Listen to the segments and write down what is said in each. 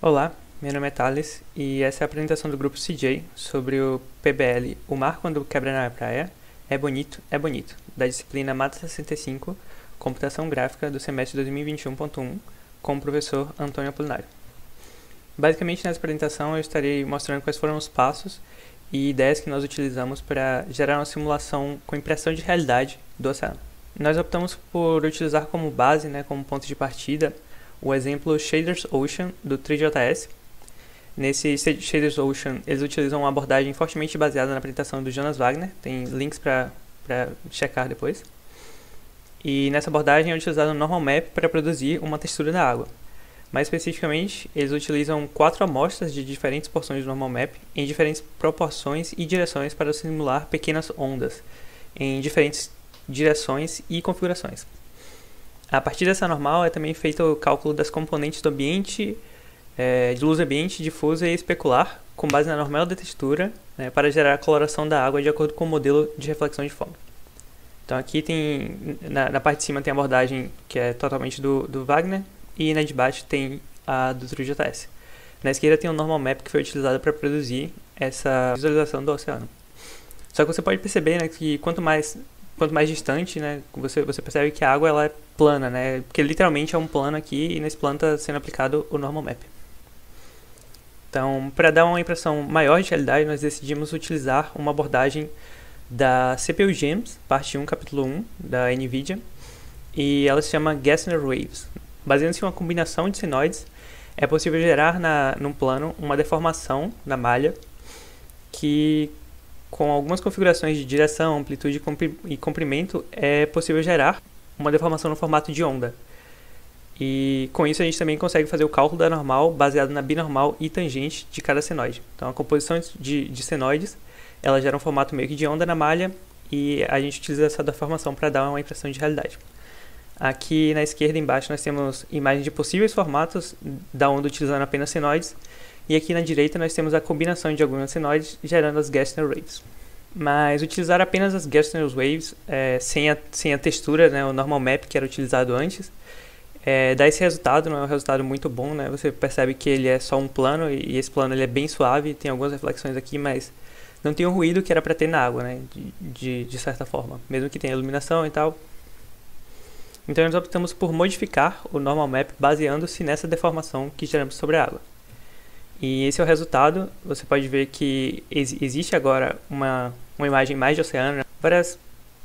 Olá, meu nome é Thales e essa é a apresentação do grupo CJ sobre o PBL O Mar Quando Quebra na Praia é Bonito, da disciplina Mata 65, Computação Gráfica do semestre 2021.1, com o professor Antônio Apolinário. Basicamente, nessa apresentação eu estarei mostrando quais foram os passos e ideias que nós utilizamos para gerar uma simulação com impressão de realidade do oceano. Nós optamos por utilizar como base, como ponto de partida, o exemplo Shaders Ocean do TriJS. Nesse Shaders Ocean, eles utilizam uma abordagem fortemente baseada na apresentação do Jonas Wagner, tem links para checar depois. E nessa abordagem é utilizado o Normal Map para produzir uma textura da água. Mais especificamente, eles utilizam 4 amostras de diferentes porções do Normal Map em diferentes proporções e direções para simular pequenas ondas em diferentes direções e configurações. A partir dessa normal é também feito o cálculo das componentes do ambiente, de luz ambiente, difusa e especular, com base na normal da textura, para gerar a coloração da água de acordo com o modelo de reflexão de fogo. Então aqui tem, na parte de cima tem a abordagem que é totalmente do Wagner, e na de baixo tem a do TriJS. Na esquerda tem o Normal Map que foi utilizado para produzir essa visualização do oceano. Só que você pode perceber que quanto mais distante, você percebe que a água ela é plana, porque literalmente é um plano aqui e nesse plano está sendo aplicado o Normal Map. Então, para dar uma impressão maior de realidade, nós decidimos utilizar uma abordagem da CPU Gems, parte 1, capítulo 1, da NVIDIA, e ela se chama Gessner Waves. Baseando-se em uma combinação de senoides, é possível gerar num plano uma deformação na malha que, com algumas configurações de direção, amplitude e comprimento, é possível gerar uma deformação no formato de onda. E com isso a gente também consegue fazer o cálculo da normal baseado na binormal e tangente de cada senoide. Então a composição de senoides, ela gera um formato meio que de onda na malha e a gente utiliza essa deformação para dar uma impressão de realidade. Aqui na esquerda embaixo nós temos imagens de possíveis formatos da onda utilizando apenas senoides. E aqui na direita nós temos a combinação de algumas senoides gerando as Gessner Waves. Mas utilizar apenas as Gessner Waves sem a textura, o Normal Map que era utilizado antes, dá esse resultado, não é um resultado muito bom, Você percebe que ele é só um plano e esse plano ele é bem suave, tem algumas reflexões aqui, mas não tem o ruído que era para ter na água, de certa forma, mesmo que tenha iluminação e tal. Então nós optamos por modificar o Normal Map baseando-se nessa deformação que geramos sobre a água. E esse é o resultado. Você pode ver que existe agora uma imagem mais de oceano, várias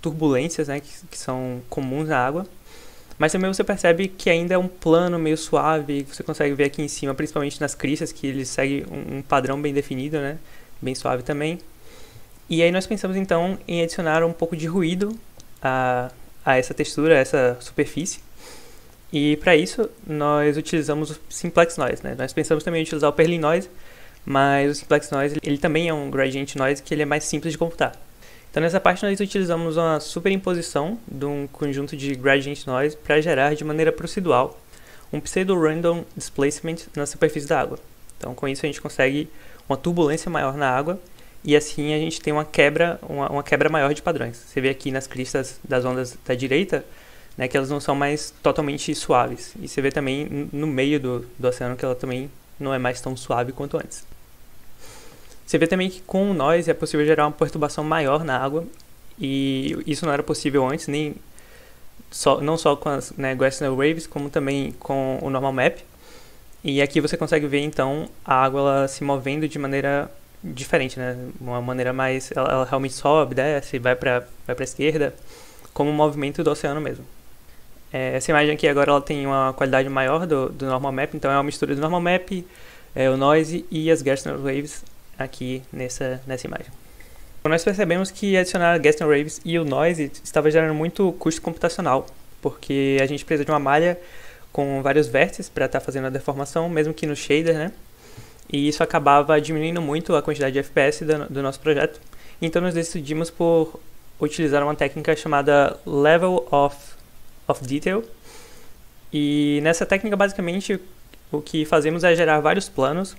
turbulências que são comuns na água, mas também você percebe que ainda é um plano meio suave. Você consegue ver aqui em cima, principalmente nas cristas, que ele segue um padrão bem definido, bem suave também. E aí nós pensamos então em adicionar um pouco de ruído a essa textura, a essa superfície. E para isso, nós utilizamos o Simplex Noise, Nós pensamos também em utilizar o Perlin Noise, mas o Simplex Noise ele também é um Gradient Noise que ele é mais simples de computar. Então nessa parte nós utilizamos uma superimposição de um conjunto de Gradient Noise para gerar de maneira procedural um pseudo-random displacement na superfície da água. Então com isso a gente consegue uma turbulência maior na água e assim a gente tem uma quebra maior de padrões. Você vê aqui nas cristas das ondas da direita, que elas não são mais totalmente suaves. E você vê também no meio do oceano que ela também não é mais tão suave quanto antes. Você vê também que com o noise é possível gerar uma perturbação maior na água. E isso não era possível antes, não só com as Gessner Waves, como também com o Normal Map. E aqui você consegue ver então a água ela se movendo de maneira diferente, Uma maneira mais... Ela realmente sobe, desce, vai para a esquerda, como um movimento do oceano mesmo. Essa imagem aqui agora ela tem uma qualidade maior do Normal Map, então é uma mistura do Normal Map, o Noise e as Gessner Waves aqui nessa imagem. Então, nós percebemos que adicionar a Gessner Waves e o Noise estava gerando muito custo computacional, porque a gente precisa de uma malha com vários vértices para estar fazendo a deformação, mesmo que no shader, E isso acabava diminuindo muito a quantidade de FPS do nosso projeto. Então nós decidimos por utilizar uma técnica chamada Level of Detail. E nessa técnica, basicamente, o que fazemos é gerar vários planos.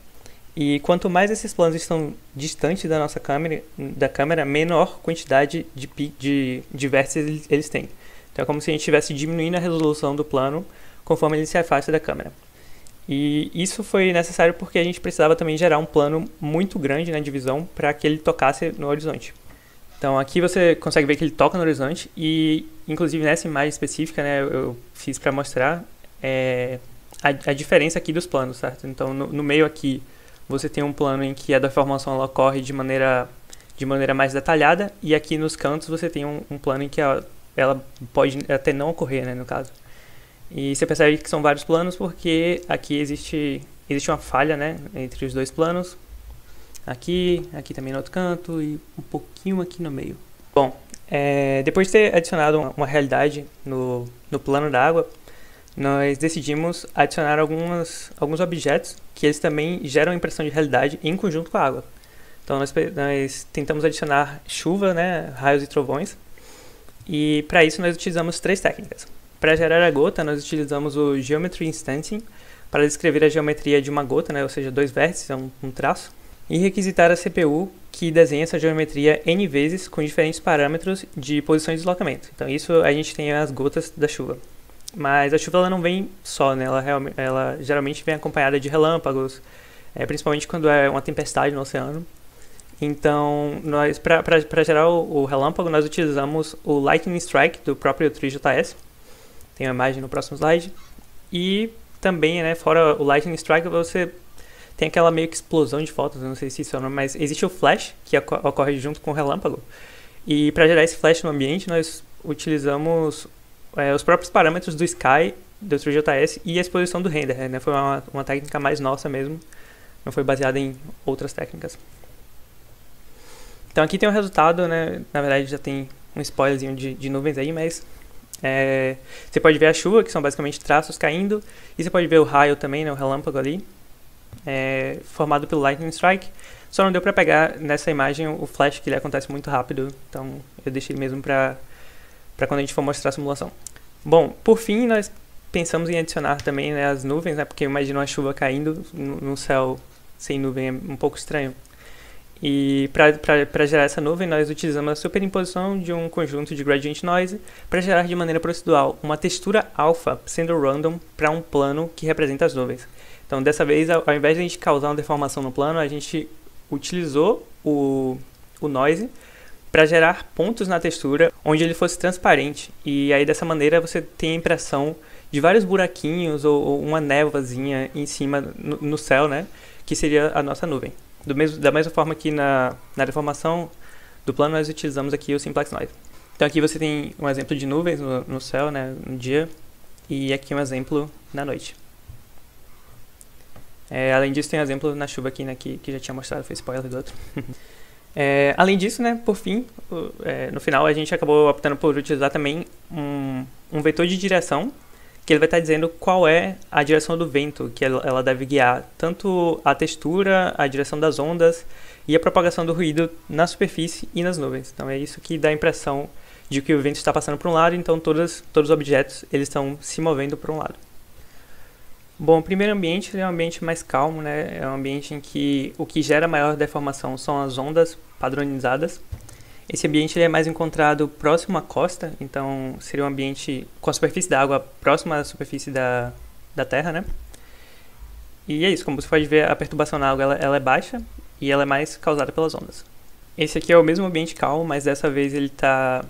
E quanto mais esses planos estão distantes da nossa câmera, menor quantidade de vértices eles têm. Então é como se a gente estivesse diminuindo a resolução do plano conforme ele se afasta da câmera. E isso foi necessário porque a gente precisava também gerar um plano muito grande, né, de visão para que ele tocasse no horizonte. Então aqui você consegue ver que ele toca no horizonte e, inclusive nessa imagem específica, né, eu fiz para mostrar a diferença aqui dos planos, certo? Então no meio aqui você tem um plano em que a deformação ela ocorre de maneira mais detalhada, e aqui nos cantos você tem um plano em que ela pode até não ocorrer, né, no caso. E você percebe que são vários planos porque aqui existe uma falha, né, entre os dois planos. Aqui também no outro canto e um pouquinho aqui no meio. Bom, depois de ter adicionado uma realidade no plano da água, nós decidimos adicionar alguns objetos que eles também geram impressão de realidade em conjunto com a água. Então nós tentamos adicionar chuva, né, raios e trovões, e para isso nós utilizamos 3 técnicas. Para gerar a gota, nós utilizamos o Geometry Instancing para descrever a geometria de uma gota, né, ou seja, 2 vértices, um traço, e requisitar a CPU que desenha essa geometria N vezes com diferentes parâmetros de posição e deslocamento. Então isso a gente tem as gotas da chuva. Mas a chuva ela não vem só, né, ela geralmente vem acompanhada de relâmpagos, principalmente quando é uma tempestade no oceano. Então, nós para gerar o relâmpago, nós utilizamos o Lightning Strike do próprio TreeJS. Tem uma imagem no próximo slide. E também, né, fora o Lightning Strike, você tem aquela meio que explosão de fotos, eu não sei se isso é o nome, mas existe o Flash, que ocorre junto com o relâmpago. E para gerar esse Flash no ambiente, nós utilizamos os próprios parâmetros do Sky, do TreeJS, e a exposição do render, né? Foi uma técnica mais nossa mesmo, não foi baseada em outras técnicas. Então aqui tem o resultado, né? Na verdade já tem um spoilerzinho de nuvens aí, mas você pode ver a chuva, que são basicamente traços caindo, e você pode ver o raio também, né? O relâmpago ali, formado pelo Lightning Strike. Só não deu para pegar nessa imagem o flash, que ele acontece muito rápido, então eu deixei mesmo para quando a gente for mostrar a simulação. Bom, por fim nós pensamos em adicionar também, né, as nuvens, né? Porque imagina uma chuva caindo no céu sem nuvem, é um pouco estranho. E para gerar essa nuvem, nós utilizamos a superimposição de um conjunto de gradient noise para gerar de maneira procedural uma textura alfa sendo random para um plano que representa as nuvens. Então, dessa vez, ao invés de a gente causar uma deformação no plano, a gente utilizou o noise para gerar pontos na textura onde ele fosse transparente. E aí, dessa maneira, você tem a impressão de vários buraquinhos ou uma névoazinha em cima no céu, né? Que seria a nossa nuvem. Da mesma forma que na deformação do plano, nós utilizamos aqui o Simplex Noise. Então aqui você tem um exemplo de nuvens no céu, né, no dia, e aqui um exemplo na noite. Além disso, tem um exemplo na chuva aqui, né, que já tinha mostrado, foi spoiler do outro. Além disso, né, por fim, no final a gente acabou optando por utilizar também um vetor de direção, que ele vai estar dizendo qual é a direção do vento que ela deve guiar, tanto a textura, a direção das ondas e a propagação do ruído na superfície e nas nuvens. Então é isso que dá a impressão de que o vento está passando para um lado, então todos os objetos eles estão se movendo para um lado. Bom, o primeiro ambiente é um ambiente mais calmo, né? É um ambiente em que o que gera maior deformação são as ondas padronizadas. Esse ambiente ele é mais encontrado próximo à costa, então seria um ambiente com a superfície da água próxima à superfície da Terra, né? E é isso, como você pode ver, a perturbação na água ela é baixa e ela é mais causada pelas ondas. Esse aqui é o mesmo ambiente calmo, mas dessa vez ele está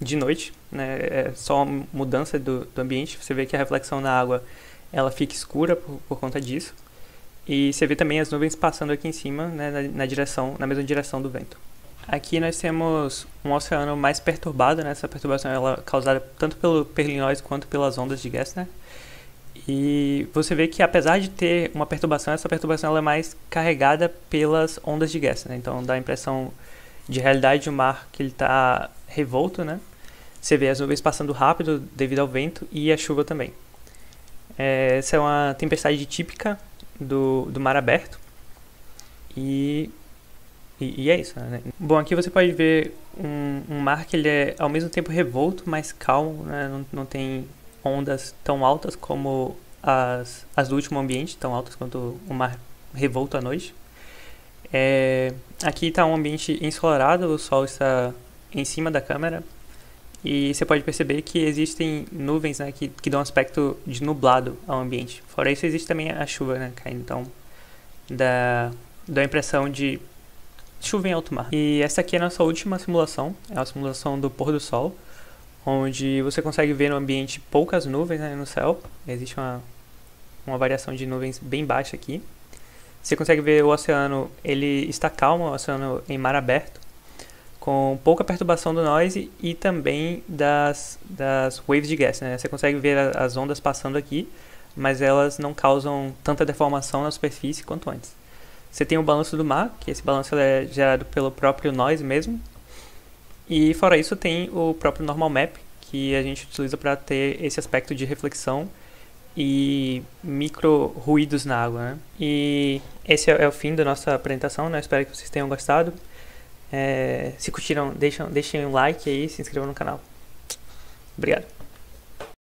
de noite, né? É só uma mudança do ambiente. Você vê que a reflexão na água ela fica escura por conta disso. E você vê também as nuvens passando aqui em cima, né, na mesma direção do vento. Aqui nós temos um oceano mais perturbado, né? Essa perturbação ela é causada tanto pelo Perlin-Noise quanto pelas ondas de Gessner. E você vê que apesar de ter uma perturbação, essa perturbação ela é mais carregada pelas ondas de Gessner. Então dá a impressão de realidade de um mar que ele está revolto, né? Você vê as nuvens passando rápido devido ao vento e a chuva também. Essa é uma tempestade típica do mar aberto. E é isso, né? Bom, aqui você pode ver um mar que ele é ao mesmo tempo revolto, mas calmo, né? Não tem ondas tão altas como as do último ambiente, tão altas quanto o mar revolto à noite. Aqui está um ambiente ensolarado, o sol está em cima da câmera e você pode perceber que existem nuvens, né, que dão um aspecto de nublado ao ambiente. Fora isso, existe também a chuva, né, caindo, então dá a impressão de chuva em alto mar. E essa aqui é a nossa última simulação, é a simulação do pôr do sol, onde você consegue ver no ambiente poucas nuvens, né, no céu. Existe uma variação de nuvens bem baixa aqui. Você consegue ver o oceano, ele está calmo, o oceano em mar aberto, com pouca perturbação do noise e também das waves de gas, né? Você consegue ver as ondas passando aqui, mas elas não causam tanta deformação na superfície quanto antes. Você tem o balanço do mar, que esse balanço é gerado pelo próprio noise mesmo. E fora isso tem o próprio normal map, que a gente utiliza para ter esse aspecto de reflexão e micro ruídos na água, né? E esse é o fim da nossa apresentação, né? Espero que vocês tenham gostado. Se curtiram, deixem um like aí, se inscrevam no canal. Obrigado.